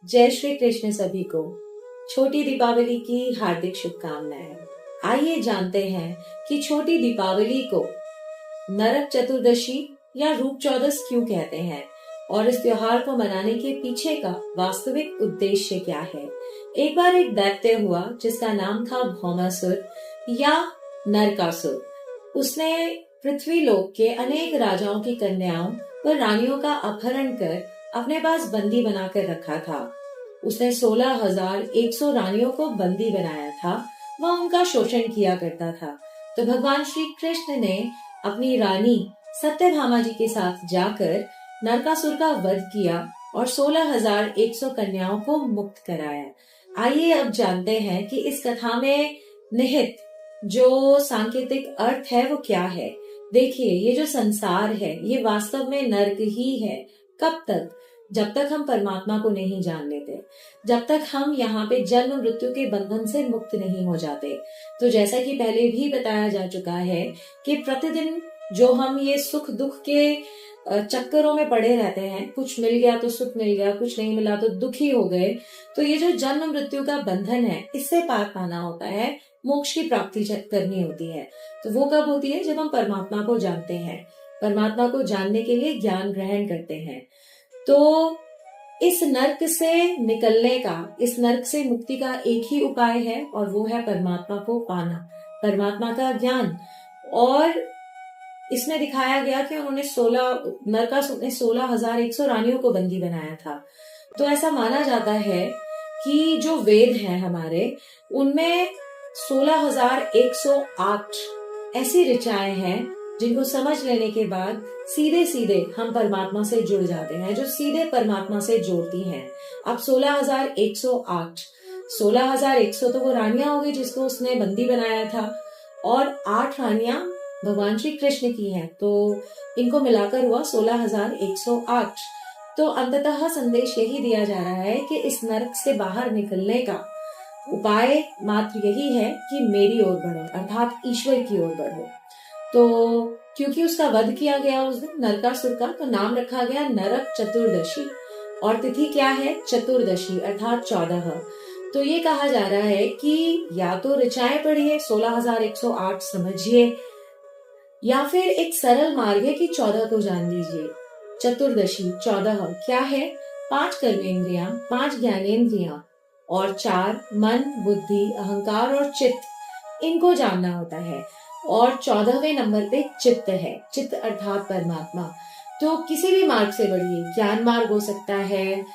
जय श्री कृष्ण सभी को। छोटी दीपावली की हार्दिक शुभकामनाएं। आइए जानते हैं कि छोटी दीपावली को नरक चतुर्दशी या रूप चौदस क्यों कहते हैं और इस त्योहार को मनाने के पीछे का वास्तविक उद्देश्य क्या है। एक बार एक दैत्य हुआ जिसका नाम था भौमासुर या नरकासुर। उसने पृथ्वी लोक के अनेक राजाओं की कन्याओं व रानियों का अपहरण कर अपने पास बंदी बनाकर रखा था। उसने 16,100 रानियों को बंदी बनाया था। वह उनका शोषण किया करता था। तो भगवान श्री कृष्ण ने अपनी रानी सत्यभामा जी के साथ जाकर नरकासुर का वध किया और 16,100 कन्याओं को मुक्त कराया। आइए अब जानते हैं कि इस कथा में निहित जो सांकेतिक अर्थ है वो क्या है। देखिए, ये जो संसार है ये वास्तव में नर्क ही है। कब तक? जब तक हम परमात्मा को नहीं जान लेते, जब तक हम यहाँ पे जन्म मृत्यु के बंधन से मुक्त नहीं हो जाते। तो जैसा कि पहले भी बताया जा चुका है कि प्रतिदिन जो हम ये सुख दुख के चक्करों में पड़े रहते हैं, कुछ मिल गया तो सुख मिल गया, कुछ नहीं मिला तो दुखी हो गए, तो ये जो जन्म मृत्यु का बंधन है इससे पार पाना होता है, मोक्ष की प्राप्ति करनी होती है। तो वो कब होती है? जब हम परमात्मा को जानते हैं, परमात्मा को जानने के लिए ज्ञान ग्रहण करते हैं। तो इस नर्क से निकलने का, इस नर्क से मुक्ति का एक ही उपाय है और वो है परमात्मा को पाना, परमात्मा का ज्ञान। और इसमें दिखाया गया कि उन्होंने नरकासुर ने 16,100 रानियों को बंदी बनाया था। तो ऐसा माना जाता है कि जो वेद हैं हमारे, उनमें 16,108 ऐसी ऋचाएं हैं जिनको समझ लेने के बाद सीधे सीधे हम परमात्मा से जुड़ जाते हैं, जो सीधे परमात्मा से जोड़ती हैं। अब 16,108, 16,100 तो वो रानियां हो गई जिसको उसने बंदी बनाया था, और 8 रानियां भगवान श्री कृष्ण की हैं, तो इनको मिलाकर हुआ 16,108। तो अंततः संदेश यही दिया जा रहा है कि इस नरक से बाहर निकलने का उपाय मात्र यही है कि मेरी ओर बढ़ो, अर्थात ईश्वर की ओर बढ़ो। तो क्योंकि उसका वध किया गया उस दिन नरकासुर का, तो नाम रखा गया नरक चतुर्दशी। और तिथि क्या है? चतुर्दशी अर्थात 14। तो ये कहा जा रहा है कि या तो ऋचाएं पढ़िए, 16,108 समझिए, या फिर एक सरल मार्ग है कि 14 को जान लीजिए। चतुर्दशी 14 क्या है? 5 कर्मेंद्रियां, 5 ज्ञानेंद्रियां और 4 मन, बुद्धि, अहंकार और चित्त, इनको जानना होता है। और 14वें नंबर पे चित्त है, चित्त अर्थात परमात्मा। तो किसी भी मार्ग से बढ़िए, ज्ञान मार्ग हो सकता है,